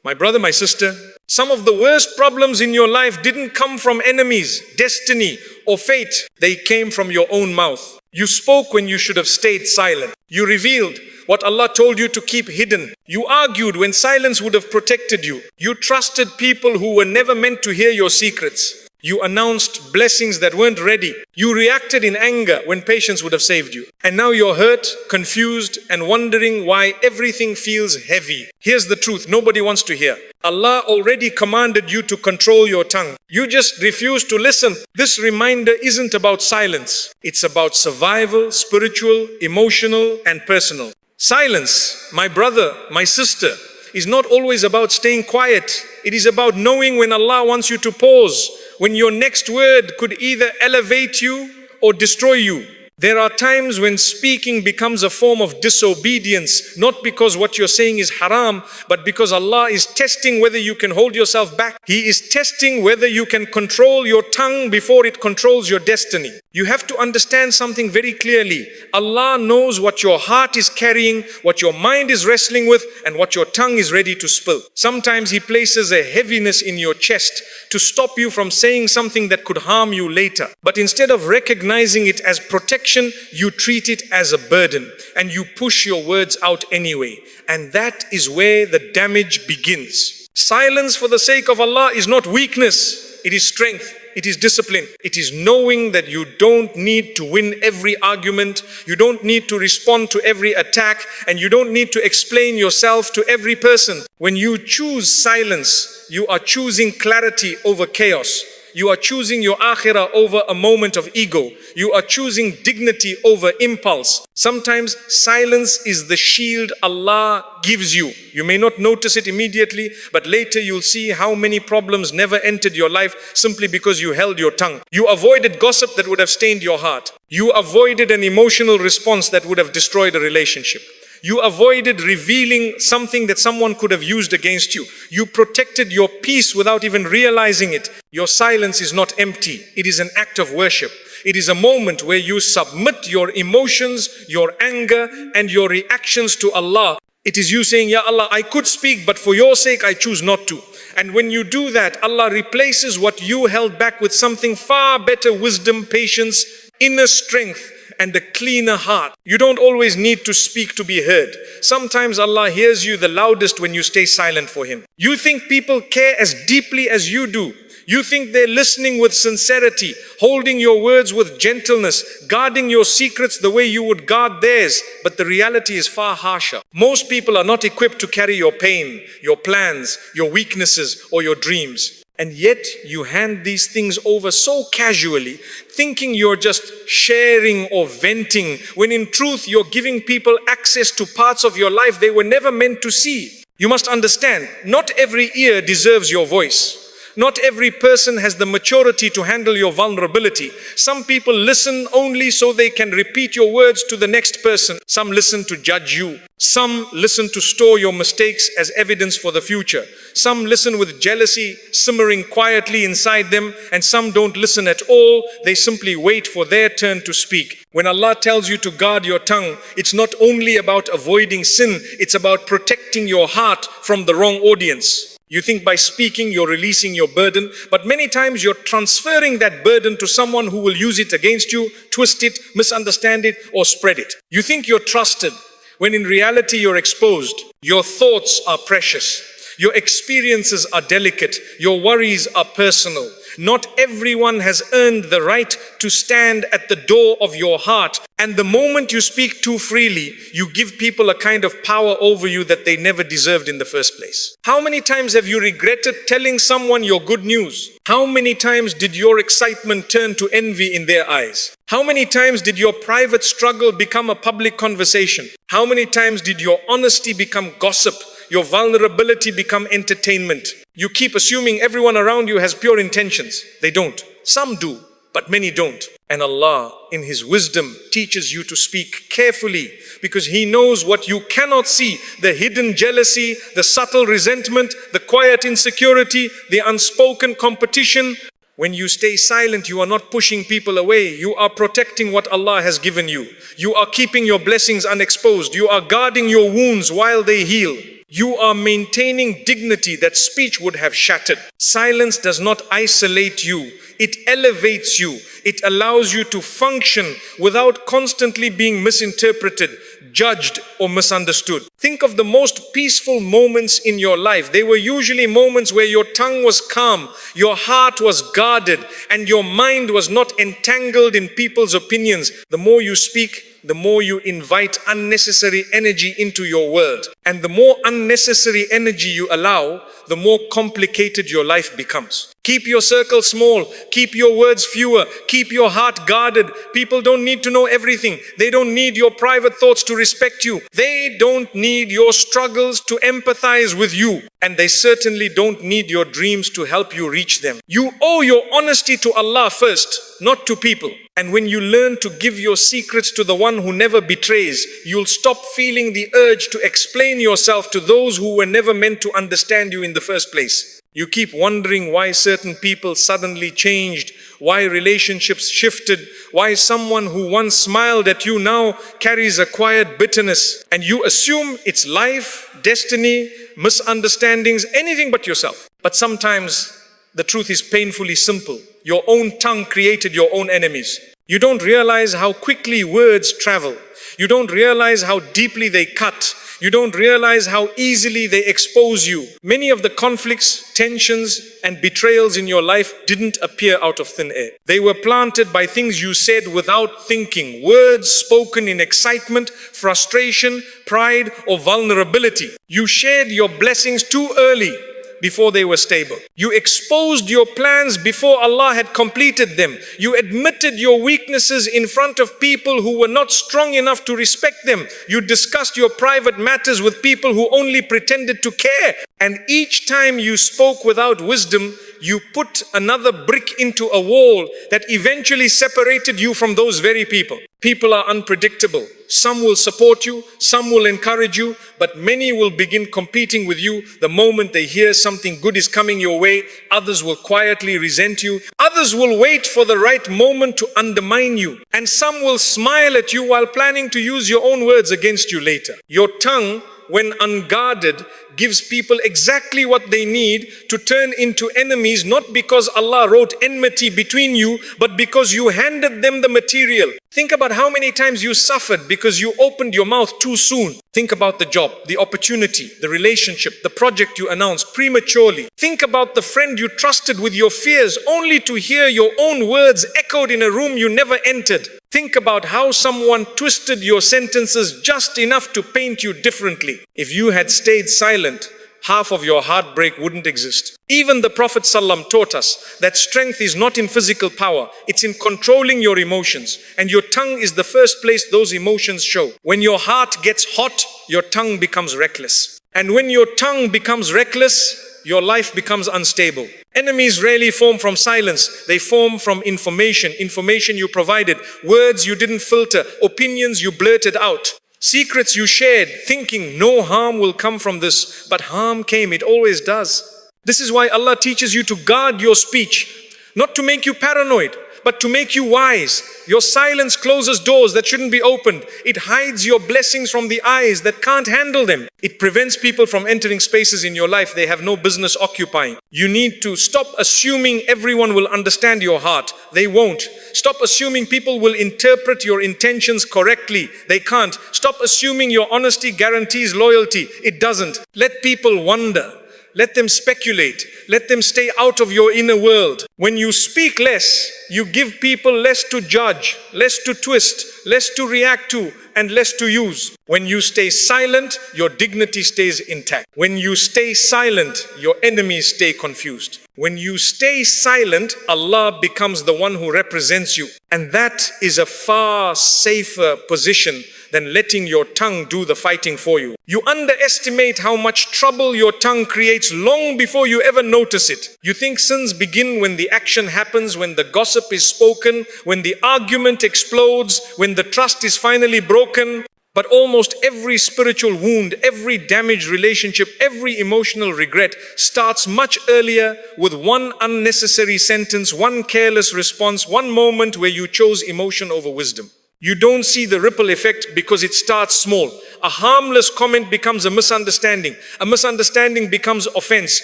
My brother, my sister, some of the worst problems in your life didn't come from enemies, destiny, or fate. They came from your own mouth. You spoke when you should have stayed silent. You revealed what Allah told you to keep hidden. You argued when silence would have protected you. You trusted people who were never meant to hear your secrets. You announced blessings that weren't ready. You reacted in anger when patience would have saved you. And now you're hurt, confused, and wondering why everything feels heavy. Here's the truth nobody wants to hear. Allah already commanded you to control your tongue. You just refuse to listen. This reminder isn't about silence. It's about survival, spiritual, emotional, and personal. Silence, my brother, my sister, is not always about staying quiet. It is about knowing when Allah wants you to pause, when your next word could either elevate you or destroy you. There are times when speaking becomes a form of disobedience, not because what you're saying is haram, but because Allah is testing whether you can hold yourself back. He is testing whether you can control your tongue before it controls your destiny. You have to understand something very clearly. Allah knows what your heart is carrying, what your mind is wrestling with, and what your tongue is ready to spill. Sometimes He places a heaviness in your chest to stop you from saying something that could harm you later. But instead of recognizing it as protection, you treat it as a burden and you push your words out anyway. And that is where the damage begins. Silence for the sake of Allah is not weakness, it is strength. It is discipline. It is knowing that you don't need to win every argument, you don't need to respond to every attack, and you don't need to explain yourself to every person. When you choose silence, you are choosing clarity over chaos. You are choosing your akhirah over a moment of ego. You are choosing dignity over impulse. Sometimes silence is the shield Allah gives you. You may not notice it immediately, but later you'll see how many problems never entered your life simply because you held your tongue. You avoided gossip that would have stained your heart. You avoided an emotional response that would have destroyed a relationship. You avoided revealing something that someone could have used against you. You protected your peace without even realizing it. Your silence is not empty. It is an act of worship. It is a moment where you submit your emotions, your anger, and your reactions to Allah. It is you saying, Ya Allah, I could speak, but for your sake, I choose not to. And when you do that, Allah replaces what you held back with something far better: wisdom, patience, inner strength, and a cleaner heart. You don't always need to speak to be heard. Sometimes Allah hears you the loudest when you stay silent for Him. You think people care as deeply as you do. You think they're listening with sincerity, holding your words with gentleness, guarding your secrets the way you would guard theirs. But the reality is far harsher. Most people are not equipped to carry your pain, your plans, your weaknesses, or your dreams. And yet you hand these things over so casually, thinking you're just sharing or venting, when in truth you're giving people access to parts of your life they were never meant to see. You must understand, not every ear deserves your voice. Not every person has the maturity to handle your vulnerability. Some people listen only so they can repeat your words to the next person. Some listen to judge you. Some listen to store your mistakes as evidence for the future. Some listen with jealousy simmering quietly inside them, and some don't listen at all. They simply wait for their turn to speak. When Allah tells you to guard your tongue, it's not only about avoiding sin, it's about protecting your heart from the wrong audience. You think by speaking you're releasing your burden, but many times you're transferring that burden to someone who will use it against you, twist it, misunderstand it, or spread it. You think you're trusted, when in reality you're exposed. Your thoughts are precious. Your experiences are delicate. Your worries are personal. Not everyone has earned the right to stand at the door of your heart. And the moment you speak too freely, you give people a kind of power over you that they never deserved in the first place. How many times have you regretted telling someone your good news? How many times did your excitement turn to envy in their eyes? How many times did your private struggle become a public conversation? How many times did your honesty become gossip? Your vulnerability become entertainment? You keep assuming everyone around you has pure intentions. They don't. Some do, but many don't. And Allah, in His wisdom, teaches you to speak carefully because He knows what you cannot see: the hidden jealousy, the subtle resentment, the quiet insecurity, the unspoken competition. When you stay silent, you are not pushing people away. You are protecting what Allah has given you. You are keeping your blessings unexposed. You are guarding your wounds while they heal. You are maintaining dignity that speech would have shattered. Silence does not isolate you. It elevates you. It allows you to function without constantly being misinterpreted, judged, or misunderstood. Think of the most peaceful moments in your life. They were usually moments where your tongue was calm, your heart was guarded, and your mind was not entangled in people's opinions. The more you speak, the more you invite unnecessary energy into your world. And the more unnecessary energy you allow, the more complicated your life becomes. Keep your circle small, keep your words fewer, keep your heart guarded. People don't need to know everything. They don't need your private thoughts to respect you. They don't need your struggles to empathize with you. And they certainly don't need your dreams to help you reach them. You owe your honesty to Allah first, not to people. And when you learn to give your secrets to the one who never betrays, you'll stop feeling the urge to explain yourself to those who were never meant to understand you in the first place. You keep wondering why certain people suddenly changed, why relationships shifted, why someone who once smiled at you now carries a quiet bitterness. And you assume it's life, destiny, misunderstandings, anything but yourself. But sometimes the truth is painfully simple. Your own tongue created your own enemies. You don't realize how quickly words travel. You don't realize how deeply they cut. You don't realize how easily they expose you. Many of the conflicts, tensions, and betrayals in your life didn't appear out of thin air. They were planted by things you said without thinking, words spoken in excitement, frustration, pride, or vulnerability. You shared your blessings too early, before they were stable. You exposed your plans before Allah had completed them. You admitted your weaknesses in front of people who were not strong enough to respect them. You discussed your private matters with people who only pretended to care. And each time you spoke without wisdom, you put another brick into a wall that eventually separated you from those very people. People are unpredictable. Some will support you, some will encourage you, but many will begin competing with you the moment they hear something good is coming your way. Others will quietly resent you. Others will wait for the right moment to undermine you. And some will smile at you while planning to use your own words against you later. Your tongue, when unguarded, gives people exactly what they need to turn into enemies, not because Allah wrote enmity between you, but because you handed them the material. Think about how many times you suffered because you opened your mouth too soon. Think about the job, the opportunity, the relationship, the project you announced prematurely. Think about the friend you trusted with your fears only to hear your own words echoed in a room you never entered. Think about how someone twisted your sentences just enough to paint you differently. If you had stayed silent, half of your heartbreak wouldn't exist. Even the Prophet ﷺ taught us that strength is not in physical power, it's in controlling your emotions. And your tongue is the first place those emotions show. When your heart gets hot, your tongue becomes reckless. And when your tongue becomes reckless, your life becomes unstable. Enemies rarely form from silence. They form from information you provided, words you didn't filter, opinions you blurted out. Secrets you shared, thinking no harm will come from this, but harm came, it always does. This is why Allah teaches you to guard your speech, not to make you paranoid, but to make you wise. Your silence closes doors that shouldn't be opened. It hides your blessings from the eyes that can't handle them. It prevents people from entering spaces in your life they have no business occupying. You need to stop assuming everyone will understand your heart. They won't. Stop assuming people will interpret your intentions correctly. They can't. Stop assuming your honesty guarantees loyalty. It doesn't. Let people wonder. Let them speculate. Let them stay out of your inner world. When you speak less, you give people less to judge, less to twist, less to react to, and less to use. When you stay silent, your dignity stays intact. When you stay silent, your enemies stay confused. When you stay silent, Allah becomes the one who represents you. And that is a far safer position than letting your tongue do the fighting for you. You underestimate how much trouble your tongue creates long before you ever notice it. You think sins begin when the action happens, when the gossip is spoken, when the argument explodes, when the trust is finally broken. But almost every spiritual wound, every damaged relationship, every emotional regret starts much earlier with one unnecessary sentence, one careless response, one moment where you chose emotion over wisdom. You don't see the ripple effect because it starts small. A harmless comment becomes a misunderstanding. A misunderstanding becomes offense.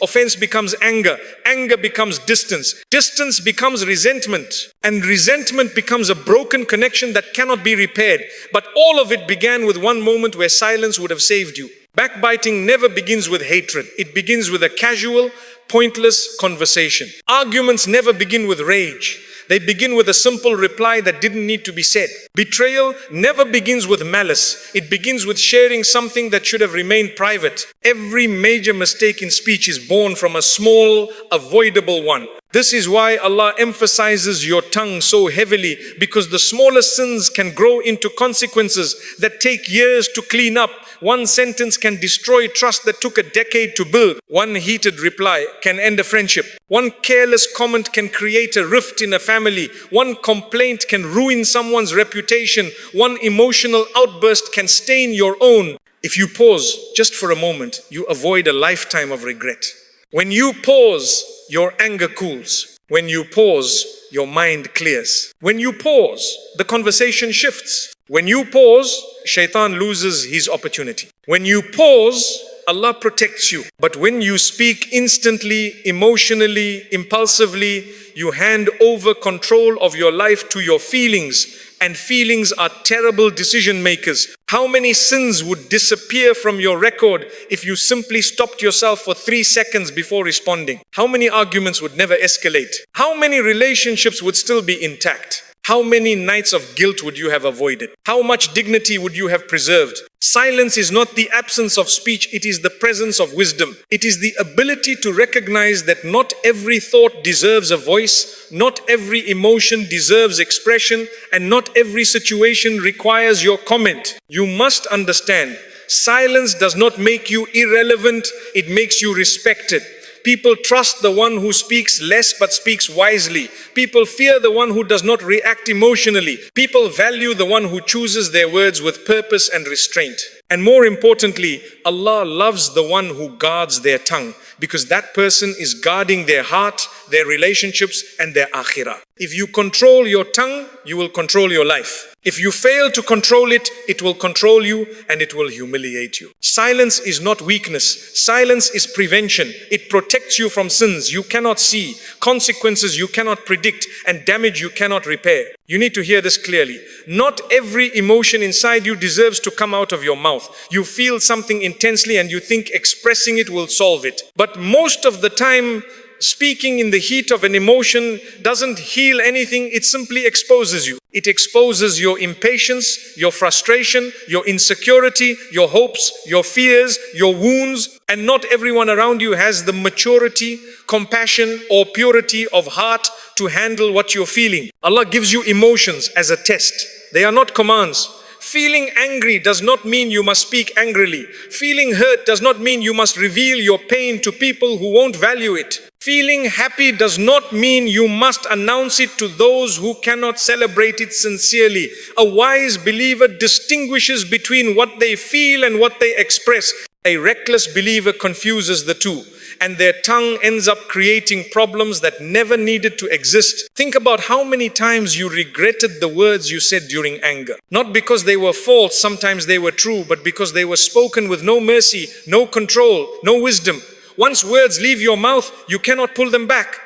Offense becomes anger. Anger becomes distance. Distance becomes resentment. And resentment becomes a broken connection that cannot be repaired. But all of it began with one moment where silence would have saved you. Backbiting never begins with hatred. It begins with a casual, pointless conversation. Arguments never begin with rage. They begin with a simple reply that didn't need to be said. Betrayal never begins with malice. It begins with sharing something that should have remained private. Every major mistake in speech is born from a small, avoidable one. This is why Allah emphasizes your tongue so heavily, because the smallest sins can grow into consequences that take years to clean up. One sentence can destroy trust that took a decade to build. One heated reply can end a friendship. One careless comment can create a rift in a family. One complaint can ruin someone's reputation. One emotional outburst can stain your own. If you pause just for a moment, you avoid a lifetime of regret. When you pause, your anger cools. When you pause, your mind clears. When you pause, the conversation shifts. When you pause, shaitan loses his opportunity. When you pause, Allah protects you. But when you speak instantly, emotionally, impulsively, you hand over control of your life to your feelings. And feelings are terrible decision makers. How many sins would disappear from your record if you simply stopped yourself for 3 seconds before responding? How many arguments would never escalate? How many relationships would still be intact? How many nights of guilt would you have avoided? How much dignity would you have preserved? Silence is not the absence of speech, it is the presence of wisdom. It is the ability to recognize that not every thought deserves a voice, not every emotion deserves expression, and not every situation requires your comment. You must understand, silence does not make you irrelevant, it makes you respected. People trust the one who speaks less but speaks wisely. People fear the one who does not react emotionally. People value the one who chooses their words with purpose and restraint. And more importantly, Allah loves the one who guards their tongue, because that person is guarding their heart, their relationships, and their akhirah. If you control your tongue, you will control your life. If you fail to control it, it will control you and it will humiliate you. Silence is not weakness. Silence is prevention. It protects you from sins you cannot see, consequences you cannot predict, and damage you cannot repair. You need to hear this clearly. Not every emotion inside you deserves to come out of your mouth. You feel something intensely and you think expressing it will solve it. But most of the time, speaking in the heat of an emotion doesn't heal anything, it simply exposes you. It exposes your impatience, your frustration, your insecurity, your hopes, your fears, your wounds. And not everyone around you has the maturity, compassion, or purity of heart to handle what you're feeling. Allah gives you emotions as a test. They are not commands. Feeling angry does not mean you must speak angrily. Feeling hurt does not mean you must reveal your pain to people who won't value it. Feeling happy does not mean you must announce it to those who cannot celebrate it sincerely. A wise believer distinguishes between what they feel and what they express. A reckless believer confuses the two, and their tongue ends up creating problems that never needed to exist. Think about how many times you regretted the words you said during anger. Not because they were false, sometimes they were true, but because they were spoken with no mercy, no control, no wisdom. Once words leave your mouth, you cannot pull them back.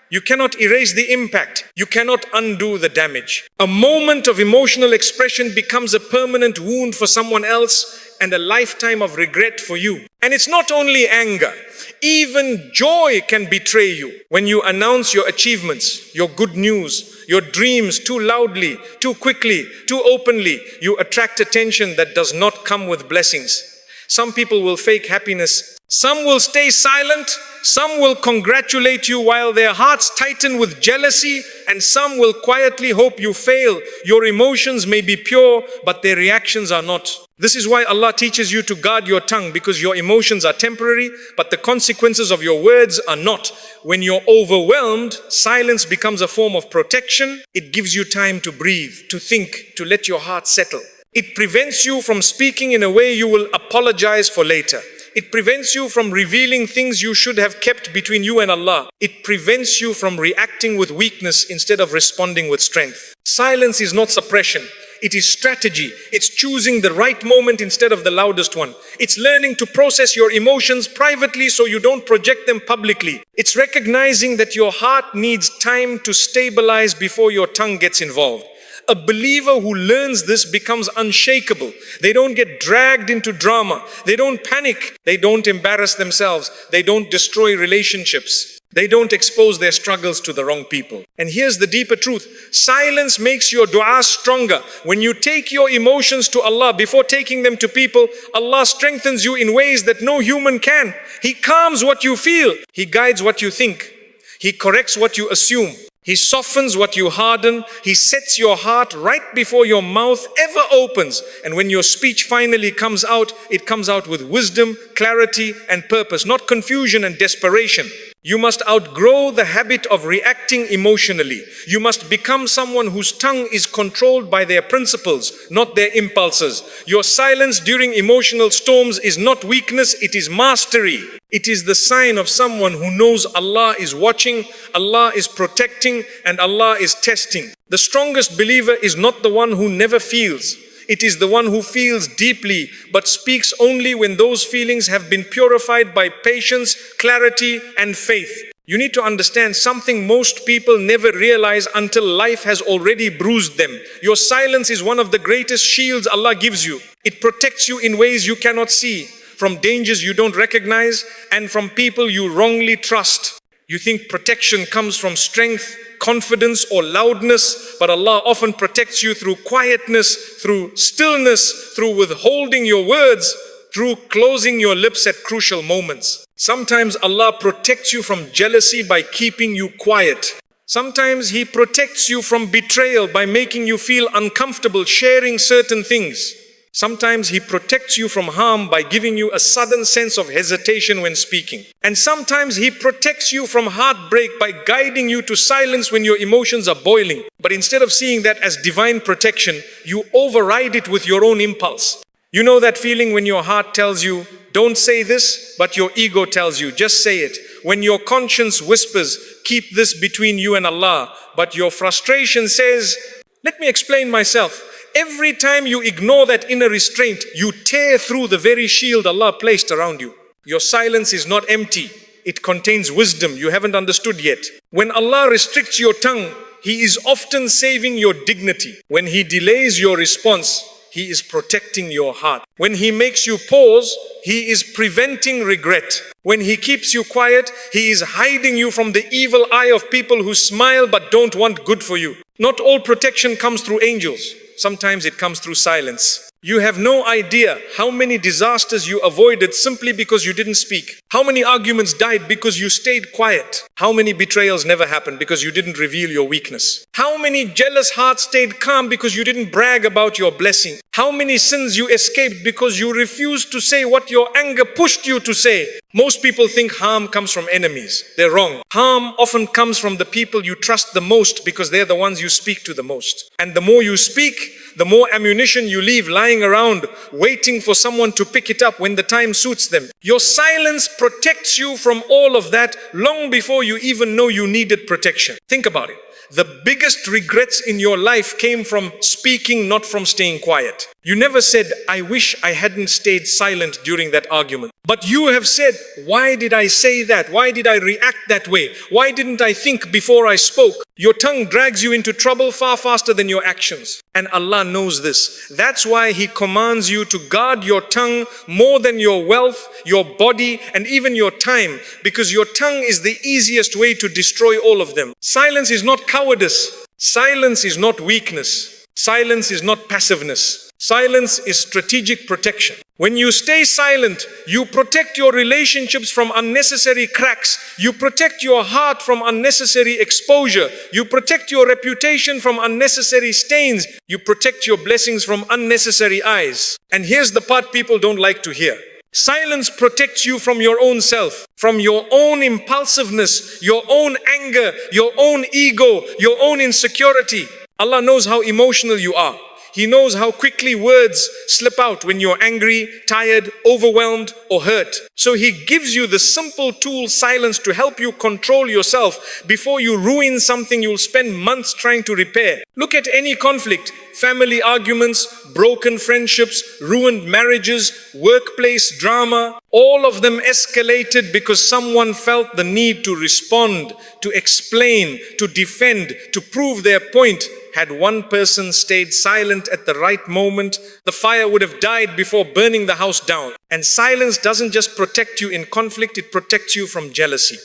You cannot erase the impact. You cannot undo the damage. A moment of emotional expression becomes a permanent wound for someone else and a lifetime of regret for you. And it's not only anger. Even joy can betray you. When you announce your achievements, your good news, your dreams too loudly, too quickly, too openly, you attract attention that does not come with blessings. Some people will fake happiness. Some will stay silent. Some will congratulate you while their hearts tighten with jealousy, and some will quietly hope you fail. Your emotions may be pure, but their reactions are not. This is why Allah teaches you to guard your tongue, because your emotions are temporary, but the consequences of your words are not. When you're overwhelmed, silence becomes a form of protection. It gives you time to breathe, to think, to let your heart settle. It prevents you from speaking in a way you will apologize for later. It prevents you from revealing things you should have kept between you and Allah. It prevents you from reacting with weakness instead of responding with strength. Silence is not suppression. It is strategy. It's choosing the right moment instead of the loudest one. It's learning to process your emotions privately so you don't project them publicly. It's recognizing that your heart needs time to stabilize before your tongue gets involved. A believer who learns this becomes unshakable. They don't get dragged into drama. They don't panic. They don't embarrass themselves. They don't destroy relationships. They don't expose their struggles to the wrong people. And here's the deeper truth. Silence makes your dua stronger. When you take your emotions to Allah before taking them to people, Allah strengthens you in ways that no human can. He calms what you feel. He guides what you think. He corrects what you assume. He softens what you harden. He sets your heart right before your mouth ever opens. And when your speech finally comes out, it comes out with wisdom, clarity, and purpose, not confusion and desperation. You must outgrow the habit of reacting emotionally. You must become someone whose tongue is controlled by their principles, not their impulses. Your silence during emotional storms is not weakness, it is mastery. It is the sign of someone who knows Allah is watching, Allah is protecting, and Allah is testing. The strongest believer is not the one who never feels. It is the one who feels deeply, but speaks only when those feelings have been purified by patience, clarity, and faith. You need to understand something most people never realize until life has already bruised them. Your silence is one of the greatest shields Allah gives you. It protects you in ways you cannot see, from dangers you don't recognize, and from people you wrongly trust. You think protection comes from strength, confidence, or loudness, but Allah often protects you through quietness, through stillness, through withholding your words, through closing your lips at crucial moments. Sometimes Allah protects you from jealousy by keeping you quiet. Sometimes He protects you from betrayal by making you feel uncomfortable sharing certain things. Sometimes He protects you from harm by giving you a sudden sense of hesitation when speaking. And sometimes He protects you from heartbreak by guiding you to silence when your emotions are boiling. But instead of seeing that as divine protection, you override it with your own impulse. You know that feeling when your heart tells you, don't say this, but your ego tells you, just say it. When your conscience whispers, keep this between you and Allah, but your frustration says, let me explain myself. Every time you ignore that inner restraint, you tear through the very shield Allah placed around you. Your silence is not empty. It contains wisdom you haven't understood yet. When Allah restricts your tongue, He is often saving your dignity. When He delays your response, He is protecting your heart. When He makes you pause, He is preventing regret. When He keeps you quiet, He is hiding you from the evil eye of people who smile but don't want good for you. Not all protection comes through angels. Sometimes it comes through silence. You have no idea how many disasters you avoided simply because you didn't speak. How many arguments died because you stayed quiet. How many betrayals never happened because you didn't reveal your weakness. How many jealous hearts stayed calm because you didn't brag about your blessing. How many sins you escaped because you refused to say what your anger pushed you to say. Most people think harm comes from enemies. They're wrong. Harm often comes from the people you trust the most because they're the ones you speak to the most. And the more you speak, the more ammunition you leave lying around, waiting for someone to pick it up when the time suits them. Your silence protects you from all of that long before you even know you needed protection. Think about it. The biggest regrets in your life came from speaking, not from staying quiet. You never said, I wish I hadn't stayed silent during that argument. But you have said, why did I say that? Why did I react that way? Why didn't I think before I spoke? Your tongue drags you into trouble far faster than your actions. And Allah knows this. That's why He commands you to guard your tongue more than your wealth, your body, and even your time. Because your tongue is the easiest way to destroy all of them. Silence is not cowardice. Silence is not weakness. Silence is not passiveness. Silence is strategic protection. When you stay silent, you protect your relationships from unnecessary cracks. You protect your heart from unnecessary exposure. You protect your reputation from unnecessary stains. You protect your blessings from unnecessary eyes. And here's the part people don't like to hear. Silence protects you from your own self, from your own impulsiveness, your own anger, your own ego, your own insecurity. Allah knows how emotional you are. He knows how quickly words slip out when you're angry, tired, overwhelmed, or hurt. So He gives you the simple tool silence to help you control yourself before you ruin something you'll spend months trying to repair. Look at any conflict, family arguments, broken friendships, ruined marriages, workplace drama. All of them escalated because someone felt the need to respond, to explain, to defend, to prove their point. Had one person stayed silent at the right moment, the fire would have died before burning the house down. And silence doesn't just protect you in conflict, it protects you from jealousy.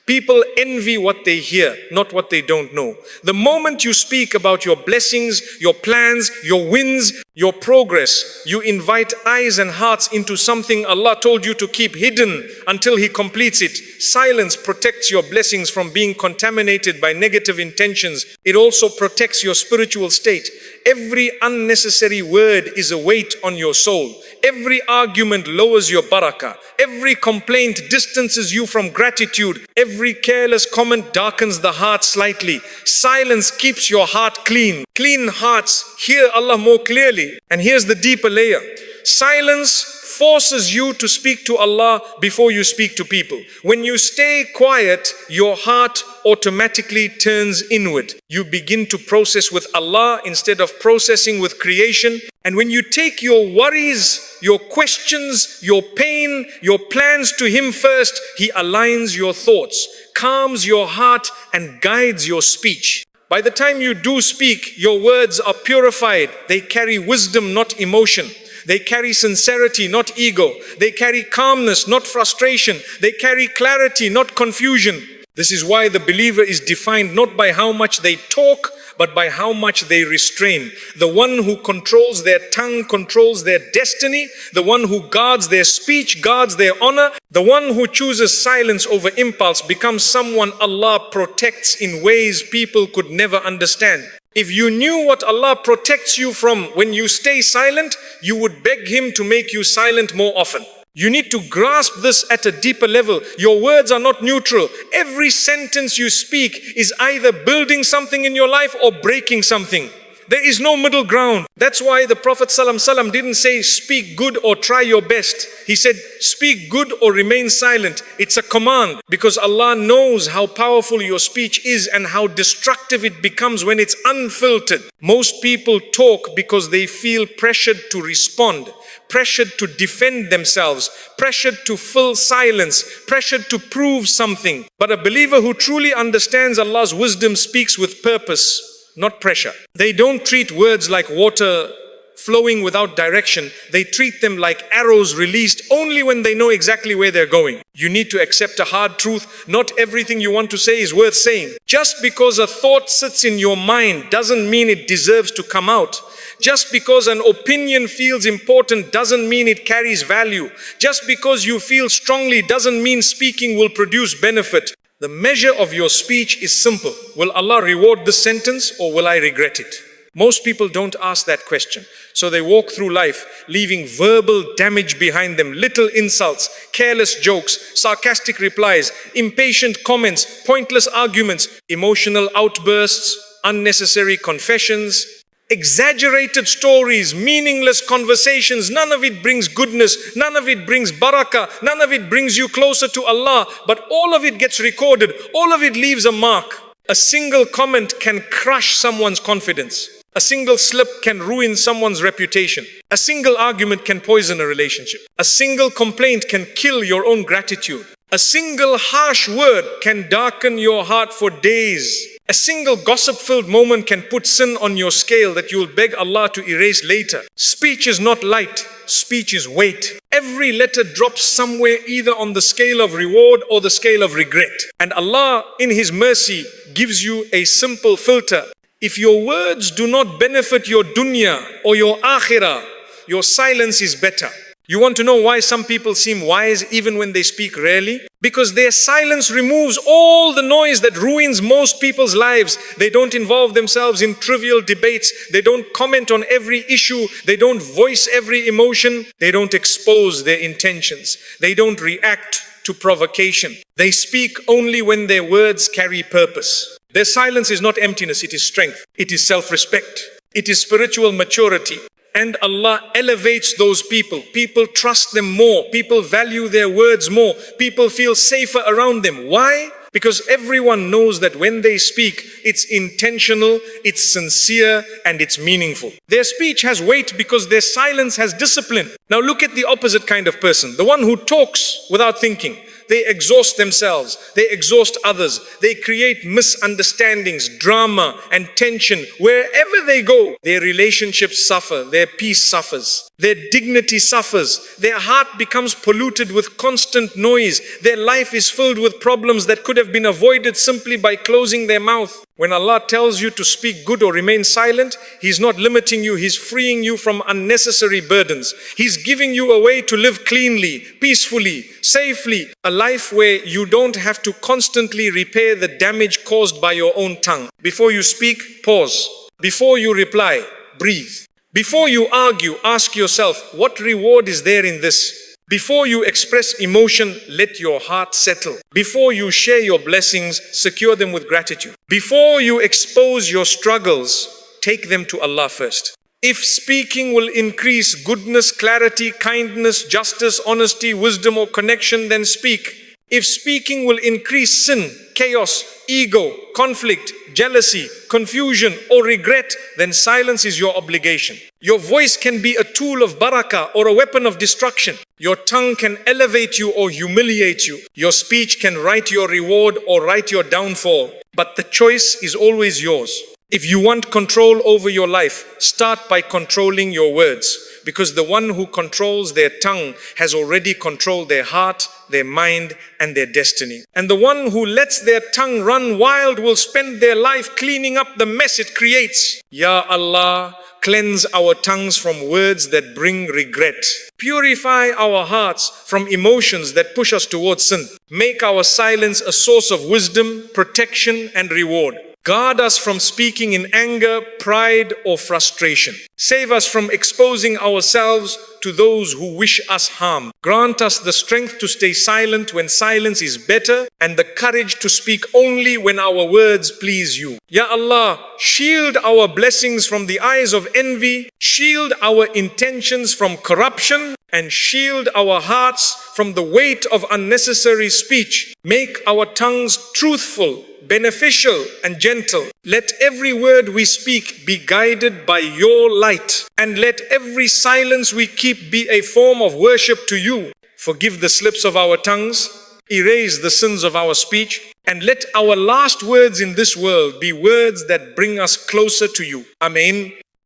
People envy what they hear, not what they don't know. The moment you speak about your blessings, your plans, your wins, your progress, you invite eyes and hearts into something Allah told you to keep hidden until He completes it. Silence protects your blessings from being contaminated by negative intentions. It also protects your spiritual state. Every unnecessary word is a weight on your soul. Every argument lowers your barakah. Every complaint distances you from gratitude. Every careless comment darkens the heart slightly. Silence keeps your heart clean. Clean hearts hear Allah more clearly. And here's the deeper layer. Silence forces you to speak to Allah before you speak to people. When you stay quiet, your heart automatically turns inward. You begin to process with Allah instead of processing with creation. And when you take your worries, your questions, your pain, your plans to Him first, He aligns your thoughts, calms your heart, and guides your speech. By the time you do speak, your words are purified. They carry wisdom, not emotion. They carry sincerity, not ego. They carry calmness, not frustration. They carry clarity, not confusion. This is why the believer is defined not by how much they talk, but by how much they restrain. The one who controls their tongue controls their destiny. The one who guards their speech guards their honor. The one who chooses silence over impulse becomes someone Allah protects in ways people could never understand. If you knew what Allah protects you from when you stay silent, you would beg Him to make you silent more often. You need to grasp this at a deeper level. Your words are not neutral. Every sentence you speak is either building something in your life or breaking something. There is no middle ground. That's why the Prophet ﷺ didn't say speak good or try your best. He said speak good or remain silent. It's a command because Allah knows how powerful your speech is and how destructive it becomes when it's unfiltered. Most people talk because they feel pressured to respond, pressured to defend themselves, pressured to fill silence, pressured to prove something. But a believer who truly understands Allah's wisdom speaks with purpose, not pressure. They don't treat words like water flowing without direction. They treat them like arrows released only when they know exactly where they're going. You need to accept a hard truth. Not everything you want to say is worth saying. Just because a thought sits in your mind doesn't mean it deserves to come out. Just because an opinion feels important doesn't mean it carries value. Just because you feel strongly doesn't mean speaking will produce benefit. The measure of your speech is simple. Will Allah reward this sentence or will I regret it? Most people don't ask that question. So they walk through life, leaving verbal damage behind them, little insults, careless jokes, sarcastic replies, impatient comments, pointless arguments, emotional outbursts, unnecessary confessions, exaggerated stories, meaningless conversations. None of it brings goodness. None of it brings barakah. None of it brings you closer to Allah. But all of it gets recorded. All of it leaves a mark. A single comment can crush someone's confidence. A single slip can ruin someone's reputation. A single argument can poison a relationship. A single complaint can kill your own gratitude. A single harsh word can darken your heart for days. A single gossip-filled moment can put sin on your scale that you will beg Allah to erase later. Speech is not light. Speech is weight. Every letter drops somewhere either on the scale of reward or the scale of regret. And Allah, in His mercy, gives you a simple filter. If your words do not benefit your dunya or your akhirah, your silence is better. You want to know why some people seem wise even when they speak rarely? Because their silence removes all the noise that ruins most people's lives. They don't involve themselves in trivial debates. They don't comment on every issue. They don't voice every emotion. They don't expose their intentions. They don't react to provocation. They speak only when their words carry purpose. Their silence is not emptiness, it is strength. It is self-respect. It is spiritual maturity. And Allah elevates those people. People trust them more. People value their words more. People feel safer around them. Why? Because everyone knows that when they speak, it's intentional, it's sincere, and it's meaningful. Their speech has weight because their silence has discipline. Now look at the opposite kind of person, the one who talks without thinking. They exhaust themselves, they exhaust others, they create misunderstandings, drama, and tension. Wherever they go, their relationships suffer, their peace suffers, their dignity suffers, their heart becomes polluted with constant noise, their life is filled with problems that could have been avoided simply by closing their mouth. When Allah tells you to speak good or remain silent, He's not limiting you, He's freeing you from unnecessary burdens. He's giving you a way to live cleanly, peacefully, safely, a life where you don't have to constantly repair the damage caused by your own tongue. Before you speak, pause. Before you reply, breathe. Before you argue, ask yourself, what reward is there in this? Before you express emotion, let your heart settle. Before you share your blessings, secure them with gratitude. Before you expose your struggles, take them to Allah first. If speaking will increase goodness, clarity, kindness, justice, honesty, wisdom, or connection, then speak. If speaking will increase sin, chaos, ego, conflict, jealousy, confusion, or regret, then silence is your obligation. Your voice can be a tool of barakah or a weapon of destruction. Your tongue can elevate you or humiliate you. Your speech can write your reward or write your downfall. But the choice is always yours. If you want control over your life, start by controlling your words. Because the one who controls their tongue has already controlled their heart, their mind, and their destiny. And the one who lets their tongue run wild will spend their life cleaning up the mess it creates. Ya Allah, cleanse our tongues from words that bring regret. Purify our hearts from emotions that push us towards sin. Make our silence a source of wisdom, protection, and reward. Guard us from speaking in anger, pride, or frustration. Save us from exposing ourselves to those who wish us harm. Grant us the strength to stay silent when silence is better, and the courage to speak only when our words please you. Ya Allah, shield our blessings from the eyes of envy, shield our intentions from corruption, and shield our hearts from the weight of unnecessary speech. Make our tongues truthful, beneficial, and gentle. Let every word we speak be guided by your light, and let every silence we keep be a form of worship to you. Forgive the slips of our tongues, erase the sins of our speech, and let our last words in this world be words that bring us closer to you. Amen.